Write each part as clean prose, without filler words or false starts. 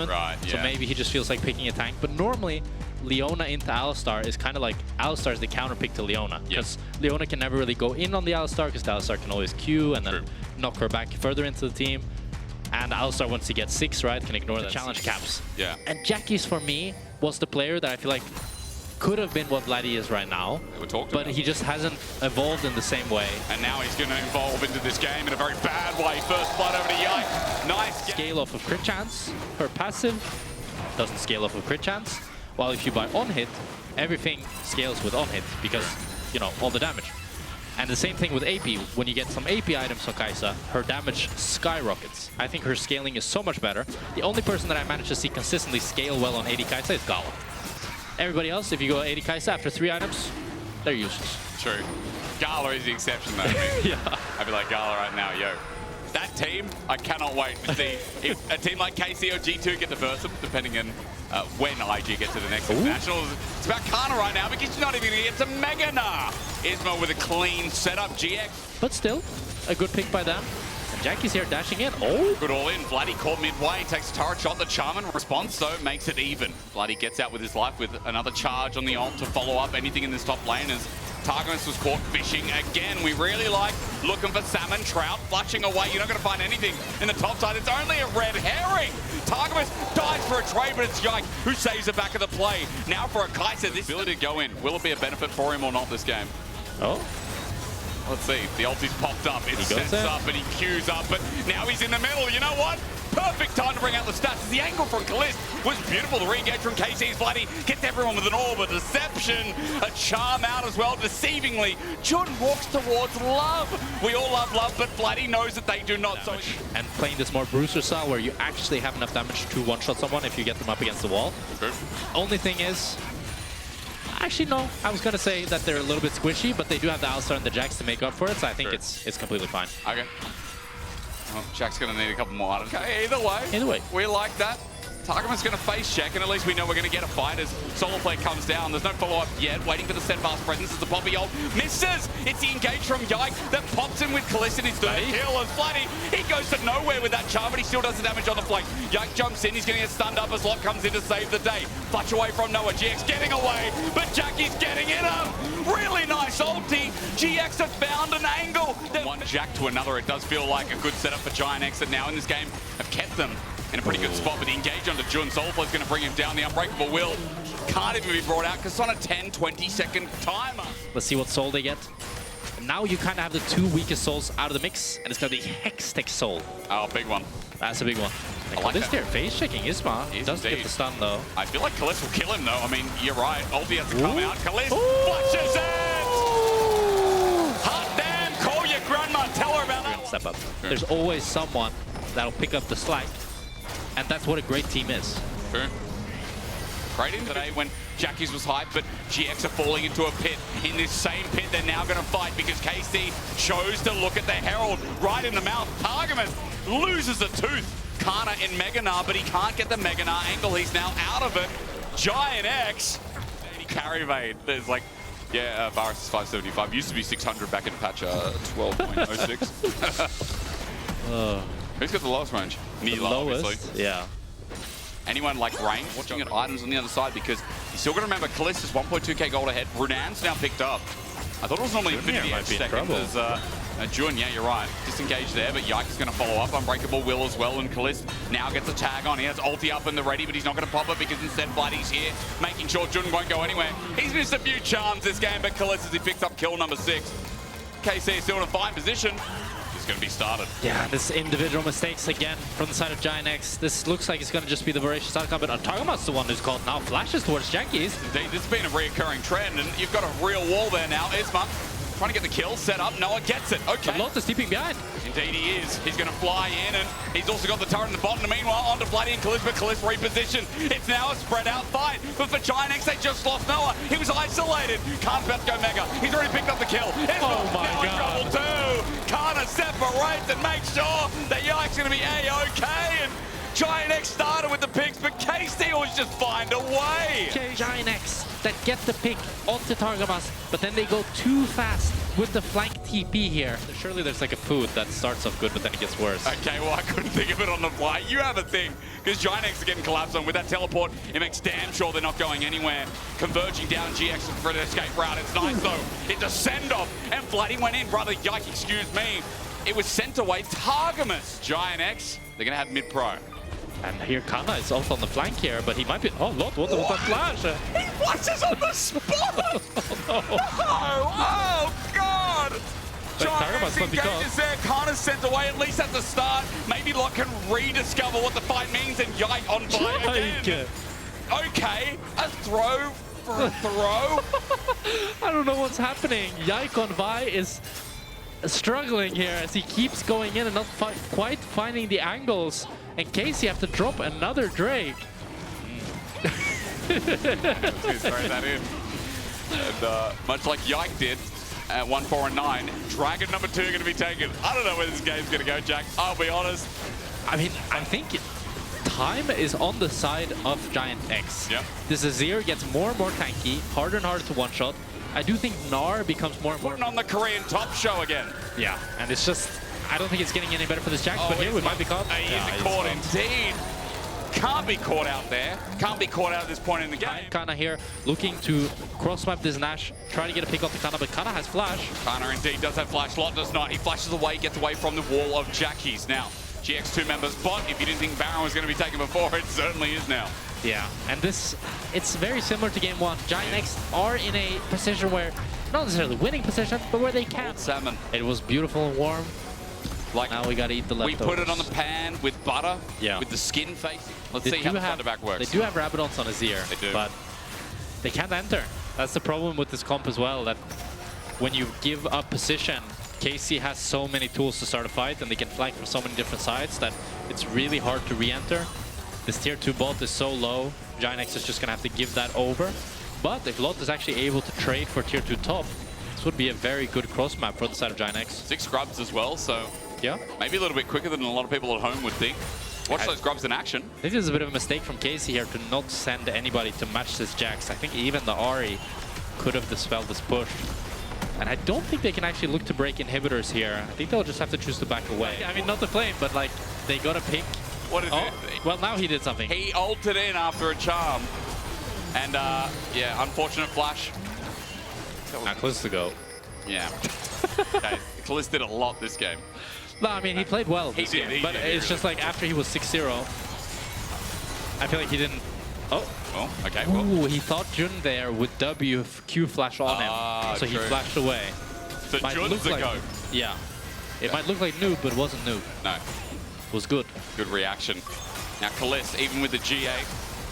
Right, yeah. So maybe he just feels like picking a tank. But normally, Leona into Alistar is kind of like Alistar is the counter pick to Leona. Because Leona can never really go in on the Alistar because the Alistar can always Q and then knock her back further into the team. And Alistar, once he gets 6, right, can ignore the challenge caps. Yeah. And Jackies, for me, was the player that I feel like could have been what Vladdy is right now, but he just hasn't evolved in the same way. And now he's going to evolve into this game in a very bad way. First blood over to Yike. Nice. Scale off of crit chance. Her passive doesn't scale off of crit chance. While if you buy on hit, everything scales with on hit because, you know, all the damage. And the same thing with AP. When you get some AP items on Kai'Sa, her damage skyrockets. I think her scaling is so much better. The only person that I managed to see consistently scale well on AD Kai'Sa is Gala. Everybody else, if you go AD Kai'Sa after 3 items, they're useless. True. Gala is the exception though. Yeah. I'd be like, Gala right now, yo. That team, I cannot wait to see if a team like KC or G2 get to verse them, depending on when IG gets to the next internationals. It's about Kana right now because she's not even going to get to Meganar. Ismo with a clean setup, GX. But still, a good pick by them. And Jackie's here dashing in. Oh! Good all in. Vladdy caught midway, takes a turret shot. The Charmin response, though, makes it even. Vladdy gets out with his life with another charge on the ult to follow up anything in this top lane as Targamas was caught fishing again. We really like looking for salmon, trout, flushing away. You're not going to find anything in the top side. It's only a red herring. Targamas dies for a trade, but it's Yike who saves the back of the play. Now for a Kai'Sa, this ability to go in. Will it be a benefit for him or not this game? Oh. Let's see. The ulti's popped up. It sets up and he queues up, but now he's in the middle. You know what? Perfect time to bring out the stats. The angle from Kalist was beautiful. The re-engage from KC's Vladdy gets everyone with an orb, a deception, a charm out as well, deceivingly. Jun walks towards love. We all love love, but Vladdy knows that they do not. So and playing this more Bruiser style where you actually have enough damage to one-shot someone if you get them up against the wall. Only thing is, actually, no. I was going to say that they're a little bit squishy, but they do have the Alistar and the Jax to make up for it, so I think it's completely fine. Okay. Well, Jack's going to need a couple more items. Okay, either way. We like that. Targamas going to face check, and at least we know we're going to get a fight as Solo Play comes down. There's no follow-up yet. Waiting for the steadfast presence as the Poppy ult misses. It's the engage from Yike that pops in with Kalist in his third kill. And Vladdy, he goes to nowhere with that charm, but he still does the damage on the flank. Yike jumps in. He's going to get stunned up as Lot comes in to save the day. Flush away from Noah. GX getting away, but Jackie's getting in him. Really nice ulti. GX has found an angle. One Jack to another. It does feel like a good setup for GiantX that now in this game have kept them in a pretty good spot, but the engage onto Jun. Soulflow is going to bring him down. The Unbreakable Will can't even be brought out because it's on a 10-20 second timer. Let's see what soul they get. And now you kind of have the 2 weakest souls out of the mix, and it's going to be Hextech Soul. Oh, big one. That's a big one. I like Kalist here, face checking Isma. He does get the stun though. I feel like Kalist will kill him though. I mean, you're right. Ulti has to come out. Kalist flushes it! Hot damn, call your grandma. Tell her about that. Step up. There's always someone that'll pick up the slack. And that's what a great team is. True. Great in today when Jackie's was hyped, but GX are falling into a pit. In this same pit, they're now going to fight because KC chose to look at the Herald right in the mouth. Targamas loses a tooth. Kana in Meganar, but he can't get the Meganar angle. He's now out of it. GiantX. Carry evade. There's like, yeah, Varus is 575. Used to be 600 back in patch 12.06. Who's got the lowest range? Nilo, obviously. Yeah. Anyone like Rain watching at items on the other side because you still got to remember Kalist is 1.2k gold ahead. Brunan's now picked up. I thought it was normally Infinity Edge second as Jun, yeah, you're right. Disengaged there, but Yike is going to follow up. Unbreakable Will as well, and Kalist now gets a tag on. He has ulti up and the ready, but he's not going to pop it because instead Vladdy's here, making sure Jun won't go anywhere. He's missed a few charms this game, but Kalist as he picks up kill number 6. KC is still in a fine position. Going to be started. Yeah, this individual mistakes again from the side of GiantX. This looks like it's going to just be the voracious outcome, but Targamas the one who's called now flashes towards Jackie's. Indeed, this has been a reoccurring trend, and you've got a real wall there now. Isma trying to get the kill set up. Noah gets it. Okay. Lot is steeping behind. Indeed he is. He's going to fly in, and he's also got the turret in the bottom. Meanwhile, onto Vladdy and Kalist, but Kalist repositioned. It's now a spread out fight, but for GiantX, they just lost Noah. He was isolated. Khan's about to go mega. He's already picked up the kill. Oh my God. Trouble too. Kana separates and makes sure that Yike's going to be A-okay, and GiantX started with the picks, but KC always just find a way. GiantX that get the pick onto Targamas, but then they go too fast with the flank TP here, surely there's like a food that starts off good, but then it gets worse. Okay, well, I couldn't think of it on the fly. You have a thing, because GiantX are getting collapsed on. With that teleport, it makes damn sure they're not going anywhere. Converging down GX for the escape route. It's nice, though. It's a send-off, and Vladdy went in. Brother, yike, excuse me. It was sent away. Targamas, GiantX, they're going to have mid-pro. And here Kana is off on the flank here, but he might be... Oh, Lot, what was that flash? He flashes on the spot! Oh, God! GiantX engages there. Kana's sent away, at least at the start. Maybe Lot can rediscover what the fight means, and Yike on fire again. Okay, a throw for a throw. I don't know what's happening. Yike on Vi is struggling here as he keeps going in and not quite finding the angles. And Casey have to drop another Drake. He's throwing that in. And much like Yike did at 1, 4, and 9, Dragon number 2 going to be taken. I don't know where this game's going to go, Jack. I'll be honest. I mean, I think time is on the side of GiantX. Yep. This Azir gets more and more tanky, harder and harder to one-shot. I do think Gnar becomes more and more... Putting on the Korean top show again. Yeah, and it's just... I don't think it's getting any better for this Jax, but here we might be caught. He is caught indeed. Can't be caught out there. Can't be caught out at this point in the game. Kana here looking to cross-map this Nash, try to get a pick off the Kana, but Kana has flash. Kana indeed does have flash. Lot does not. He flashes away, gets away from the wall of Jackies. Now, GX2 members bot. If you didn't think Baron was going to be taken before, it certainly is now. Yeah, and this, it's very similar to game 1. GiantX are in a position where, not necessarily winning position, but where they can. Salmon. It was beautiful and warm. Like, now we gotta eat the leftovers. We put it on the pan with butter, with the skin facing. Let's see how the Thunderback works. They do have Rabadons on Azir, they do, but they can't enter. That's the problem with this comp as well, that when you give up position, KC has so many tools to start a fight, and they can flank from so many different sides that it's really hard to re-enter. This tier 2 bot is so low, GiantX is just gonna have to give that over. But if Lot is actually able to trade for tier 2 top, this would be a very good cross map for the side of GiantX. 6 grubs as well, so yeah, maybe a little bit quicker than a lot of people at home would think. Watch those grubs in action. I think this is a bit of a mistake from Casey here to not send anybody to match this Jax. I think even the Ahri could have dispelled this push. And I don't think they can actually look to break inhibitors here. I think they'll just have to choose to back away. I mean, not the flame, but like, they gotta pick. What is it? Well, now he did something. He ulted in after a charm. And yeah, unfortunate flash. Now Kalista to go. Yeah. Okay, Kalista did a lot this game. No, I mean, he played well this game, but it's just like after he was 6-0, I feel like he didn't... Oh, okay. Ooh, he thought Jun there with W Q flash on him, so he flashed away. So Jun's the go. Yeah. It might look like noob, but it wasn't noob. No. It was good. Good reaction. Now Kalista, even with the GA,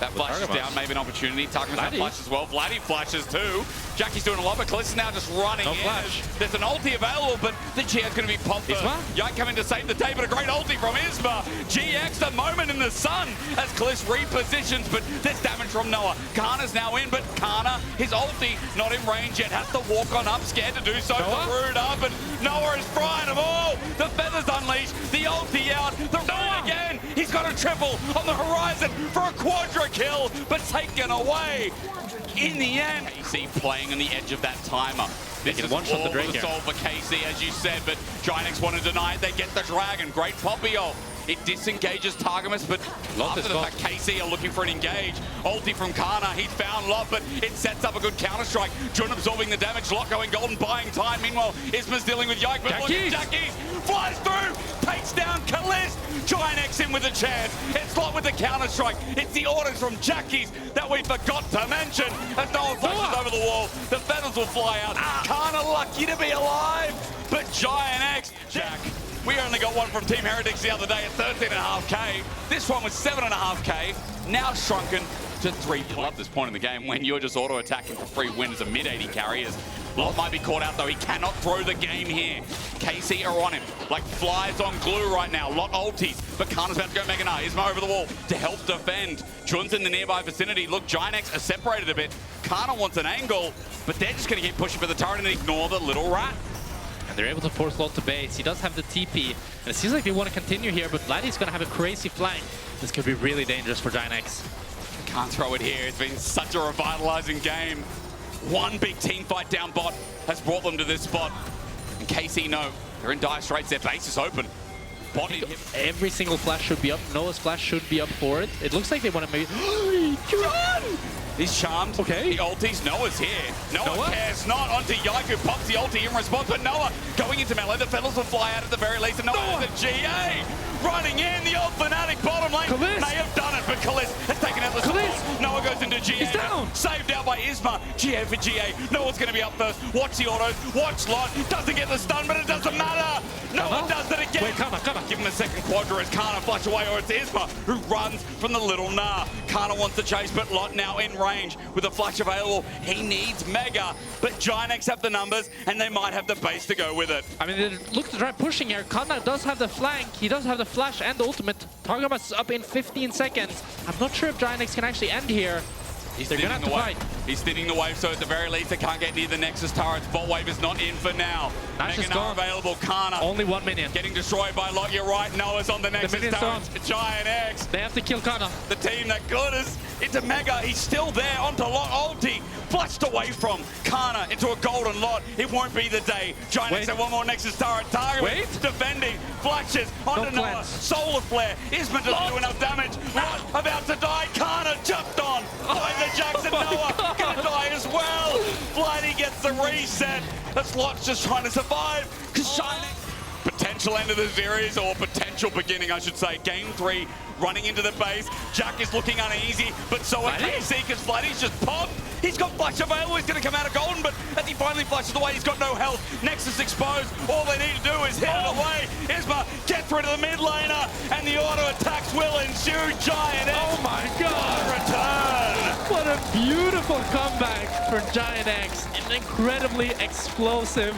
that flash is down, maybe an opportunity. Targamas have flash as well. Vladdy flashes too. Jackie's doing a lot, but Kalista's now just running in. Flash. There's an ulti available, but the GA's going to be popped. Yike coming to save the day, but a great ulti from Isma. GX, the moment in the sun as Kalista repositions, but there's damage from Noah. Kana's now in, but Kana, his ulti, not in range yet, has to walk on up, scared to do so. Rude up, and Noah is fried of all. The feathers unleashed, the ulti out, the run again. He's got a triple on the horizon for a quadra kill, but taken away in the end. KC playing on the edge of that timer. This is all the solve for KC, as you said, but GiantX want to deny it. They get the dragon. Great poppy ult. It disengages Targamas, but after the fact, KC are looking for an engage. Ulti from Kana, he's found Lot, but it sets up a good counter-strike. Jun absorbing the damage, Lot going golden, buying time. Meanwhile, Isma's dealing with Yike, but look at Jackies, flies through, takes down Kalist. GiantX in with a chance. It's Lot with the counter-strike. It's the orders from Jackies that we forgot to mention. As Noah flashes over the wall, the feathers will fly out. Kana lucky to be alive, but GiantX, Jack. We only got one from Team Heretics the other day at 13.5k. This one was 7.5k, now shrunken to 3. I love this point in the game when you're just auto-attacking for free win as a mid-80 carriers. Lot might be caught out though, he cannot throw the game here. KC are on him, like flies on glue right now. Lot ultis, but Kana's about to go Mega Gnar. Isma over the wall to help defend. Jun's in the nearby vicinity. Look, GiantX are separated a bit. Kana wants an angle, but they're just gonna keep pushing for the turret and ignore the little rat. And they're able to force Lot to base. He does have the TP, and it seems like they want to continue here, but Vladdy's going to have a crazy flank. This could be really dangerous for GiantX. Can't throw it here. It's been such a revitalizing game. One big team fight down bot has brought them to this spot. And KC know they're in dire straits. Their base is open. Bot in every single flash should be up. Noah's flash should be up for it. It looks like they want to make John! He's charmed. Okay. The ulties. Noah's here. Noah cares not. Onto Yaiku. Pops the ulti in response. But Noah going into melee. The Feathers will fly out at the very least. And Noah has a GA. Running in. The old Fnatic bottom lane. Kalisz. May have done it, but Kalisz has taken out the support. Noah goes into GA. He's down. Saved out by Isma. GA for GA. Noah's going to be up first. Watch the autos. Watch Lot. Doesn't get the stun, but it doesn't matter. Noah does it again. Wait, Kana. Give him a second quadra as Kana flash away, or it's Isma who runs from the little Nah. Kana wants to chase, but Lot now in range with a flash available. He needs Mega, but GiantX have the numbers, and they might have the base to go with it. I mean, they look to try pushing here. Kana does have the flank. He does have the flash and the ultimate. Targamas up in 15 seconds. I'm not sure if GiantX can actually end here. They're gonna have to fight. He's thinning the wave, so at the very least they can't get near the Nexus turrets. Bot wave is not in for now. Nash's Mega gone. available. Kana Only 1 minion. getting destroyed by Lot. You're right. Noah's on the Nexus minion's turrets. GiantX. They have to kill Kana. The team that got us into Mega. He's still there onto Lot ulti. Flushed away from Kana into a golden Lot. It won't be the day. GiantX have one more Nexus turret. Target defending. Flashes onto Noah. Solar Flare. Isma doesn't do enough damage. Lot about to die. Kana jumped on by the Jackson. Noah gonna die as well. Flighty gets the reset. That's Lot's just trying to survive. Because GiantX potential end of the series, or potential beginning, I should say. Game 3, running into the base. Jack is looking uneasy, but so are KC, because Flighty's just popped. He's got flash available. He's going to come out of golden, but as he finally flashes away, he's got no health. Nexus exposed. All they need to do is hit it away. Isma gets rid of the mid laner, and the auto attacks will ensue. GiantX. Oh my god! Return. What a beautiful comeback for GiantX. An incredibly explosive